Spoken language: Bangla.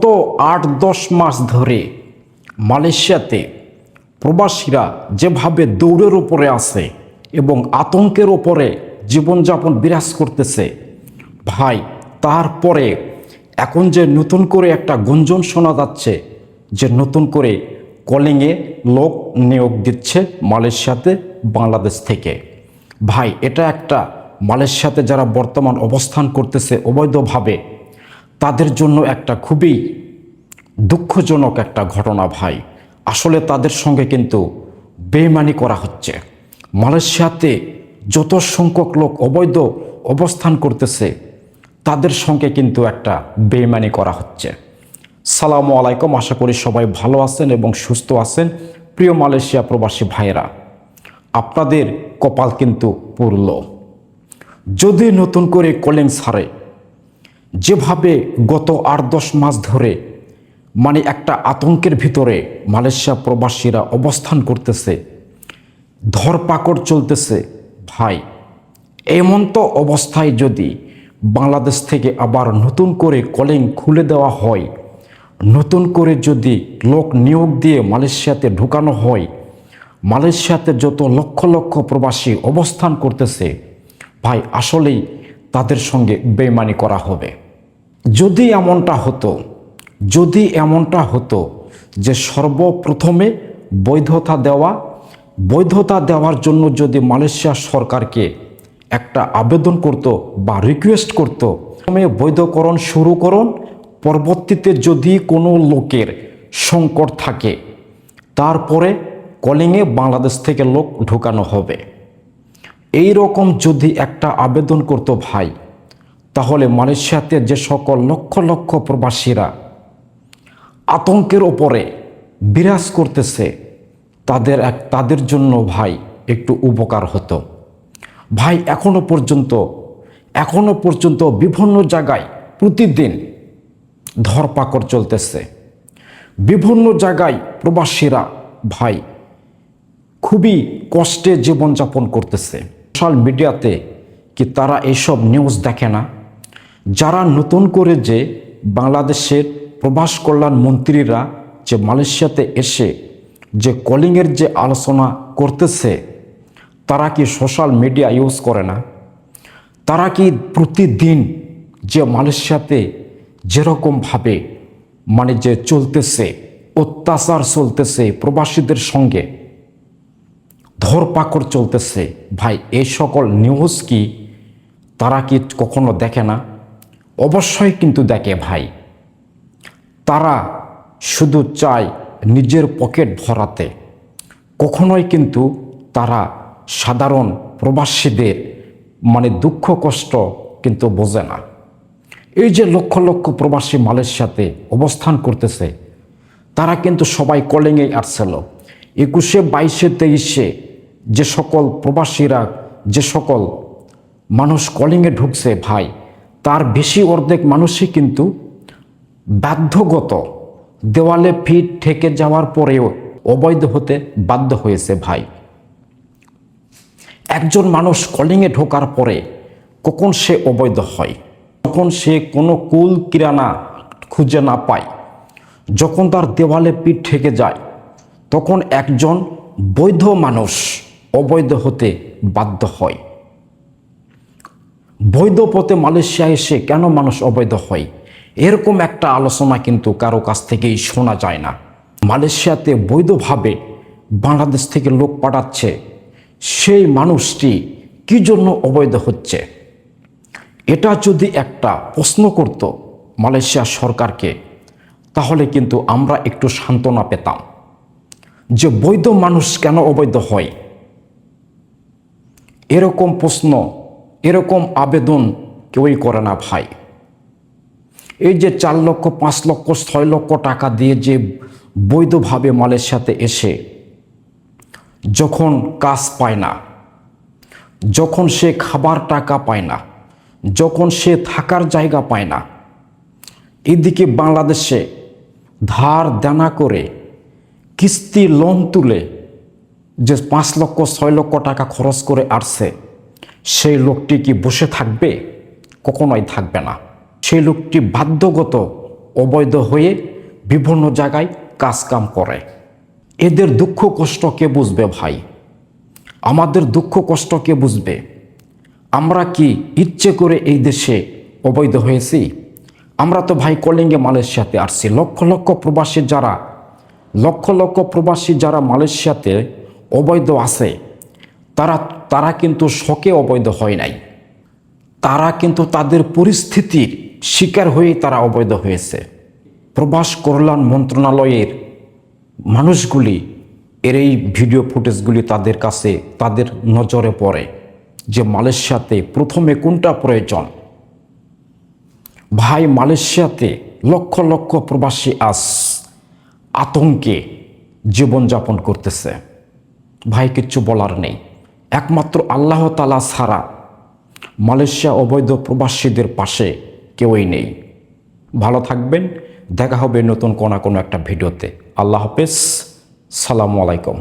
তো ৮-১০ মাস ধরে মালয়েশিয়াতে প্রবাসীরা যেভাবে দৌড়ের উপরে আছে এবং আতঙ্কের ওপরে জীবনযাপন বিরাজ করতেছে ভাই, তারপরে এখন যে নতুন করে একটা গুঞ্জন শোনা যাচ্ছে যে নতুন করে কলিংয়ে লোক নিয়োগ দিচ্ছে মালয়েশিয়াতে বাংলাদেশ থেকে। ভাই, এটা একটা মালয়েশিয়াতে যারা বর্তমান অবস্থান করতেছে অবৈধভাবে, তাদের জন্য একটা খুবই দুঃখজনক একটা ঘটনা ভাই। আসলে তাদের সঙ্গে কিন্তু বেইমানি করা হচ্ছে। মালয়েশিয়াতে যত সংখ্যক লোক অবৈধ অবস্থান করতেছে তাদের সঙ্গে কিন্তু একটা বেইমানি করা হচ্ছে। সালামু আলাইকুম, আশা করি সবাই ভালো আছেন এবং সুস্থ আছেন। প্রিয় মালয়েশিয়া প্রবাসী ভাইয়েরা, আপনাদের কপাল কিন্তু পুরল। যদি নতুন করে কলিং ছাড়ে, যেভাবে গত ৮-১০ মাস ধরে একটা আতঙ্কের ভিতরে মালয়েশিয়া প্রবাসীরা অবস্থান করতেছে, ধরপাকড় চলতেছে ভাই, এমন তো অবস্থায় যদি বাংলাদেশ থেকে আবার নতুন করে কলিং খুলে দেওয়া হয়, নতুন করে যদি লোক নিয়োগ দিয়ে মালয়েশিয়াতে ঢুকানো হয়, মালয়েশিয়াতে যত লক্ষ লক্ষ প্রবাসী অবস্থান করতেছে ভাই, আসলেই তাদের সঙ্গে বেইমানি করা হবে। যদি এমনটা হতো যে সর্বপ্রথমে বৈধতা দেওয়ার জন্য যদি মালয়েশিয়া সরকারকে একটা আবেদন করত বা রিকোয়েস্ট করত, প্রথমে বৈধকরণ শুরু করুন, পরবর্তীতে যদি কোনো লোকের সংকট থাকে তারপরে কলিংয়ে বাংলাদেশ থেকে লোক ঢুকানো হবে, এই রকম যদি একটা আবেদন করত ভাই, তাহলে মালয়েশিয়াতে যে সকল লক্ষ লক্ষ প্রবাসীরা আতঙ্কের ওপরে বিরাজ করতেছে তাদের জন্য ভাই একটু উপকার হতো। ভাই, এখনো পর্যন্ত বিভিন্ন জায়গায় প্রতিদিন ধরপাকড় চলতেছে। বিভিন্ন জায়গায় প্রবাসীরা ভাই খুবই কষ্টে জীবনযাপন করতেছে। সোশ্যাল মিডিয়াতে কি তারা এইসব নিউজ দেখে না? যারা নতুন করে যে বাংলাদেশের প্রবাস কল্যাণ মন্ত্রীরা যে মালয়েশিয়াতে এসে যে কলিংয়ের যে আলোচনা করতেছে, তারা কি সোশ্যাল মিডিয়া ইউজ করে না? তারা কি প্রতিদিন যে মালয়েশিয়াতে যেরকমভাবে যে চলতেছে, অত্যাচার চলতেছে, প্রবাসীদের সঙ্গে ধরপাকড় চলতেছে ভাই, এই সকল নিউজ কি তারা কি কখনো দেখে না? অবশ্যই কিন্তু দেখে ভাই। তারা শুধু চায় নিজের পকেট ভরাতে, কখনোই কিন্তু তারা সাধারণ প্রবাসীদের দুঃখ কষ্ট কিন্তু বোঝে না। এই যে লক্ষ লক্ষ প্রবাসী মালয়েশিয়াতে অবস্থান করতেছে, তারা কিন্তু সবাই কলিংয়ে আসছিল। 21, 22, 23 যে সকল প্রবাসীরা, যে সকল মানুষ কলিংয়ে ঢুকছে ভাই, তার বেশি অর্ধেক মানুষই কিন্তু বাধ্যগত দেওয়ালে পিঠ ঠেকে যাওয়ার পরেও অবৈধ হতে বাধ্য হয়েছে ভাই। একজন মানুষ কলিংয়ে ঢোকার পরে কখন সে অবৈধ হয়? যখন সে কোনো কুল কিরানা খুঁজে না পায়, যখন তার দেওয়ালে পিঠ ঠেকে যায়, তখন একজন বৈধ মানুষ অবৈধ হতে বাধ্য হয়। বৈধ পথে মালয়েশিয়া এসে কেন মানুষ অবৈধ হয়, এরকম একটা আলোচনা কিন্তু কারো কাছ থেকেই শোনা যায় না। মালয়েশিয়াতে বৈধভাবে বাংলাদেশ থেকে লোক পাঠাচ্ছে, সেই মানুষটি কি জন্য অবৈধ হচ্ছে, এটা যদি একটা প্রশ্ন করত মালয়েশিয়া সরকারকে, তাহলে কিন্তু আমরা একটু সান্ত্বনা পেতাম যে বৈধ মানুষ কেন অবৈধ হয়। এরকম প্রশ্ন, এরকম আবেদন কেউই করে না ভাই। এই যে 4 লক্ষ, 5 লক্ষ, 6 লক্ষ টাকা দিয়ে যে বৈধভাবে মালয়েশিয়াতে এসে যখন কাজ পায় না, যখন সে খাবার টাকা পায় না, যখন সে থাকার জায়গা পায় না, এদিকে বাংলাদেশে ধার দেনা করে কিস্তি লোন তুলে যে 5 লক্ষ 6 লক্ষ টাকা খরচ করে আসছে, সেই লোকটি কি বসে থাকবে? কখনোই থাকবে না। সেই লোকটি বাধ্যগত অবৈধ হয়ে বিভিন্ন জায়গায় কাজকাম করে। এদের দুঃখ কষ্ট কে বুঝবে ভাই? আমাদের দুঃখ কষ্ট কে বুঝবে? আমরা কি ইচ্ছে করে এই দেশে অবৈধ হয়েছি? আমরা তো ভাই কলিঙ্গে মালয়েশিয়াতে আসছি। লক্ষ লক্ষ প্রবাসী যারা মালয়েশিয়াতে অবৈধ আছে, তারা কিন্তু শখে অবৈধ হয় নাই। তারা কিন্তু তাদের পরিস্থিতির শিকার হয়েই তারা অবৈধ হয়েছে। প্রবাস কল্যাণ মন্ত্রণালয়ের মানুষগুলি এই ভিডিও ফুটেজগুলি তাদের কাছে, তাদের নজরে পড়ে যে মালয়েশিয়াতে প্রথমে কোনটা প্রয়োজন। ভাই, মালয়েশিয়াতে লক্ষ প্রবাসী আজ আতঙ্কে জীবনযাপন করতেছে। ভাই, কিচ্ছু বলার নেই। একমাত্র আল্লাহ তাআলা ছাড়া মালয়েশিয়া অবৈধ প্রবাসীদের পাশে কেউই নেই। ভালো থাকবেন, দেখা হবে নতুন কোনো একটা ভিডিওতে। আল্লাহ হাফেজ, সালামু আলাইকুম।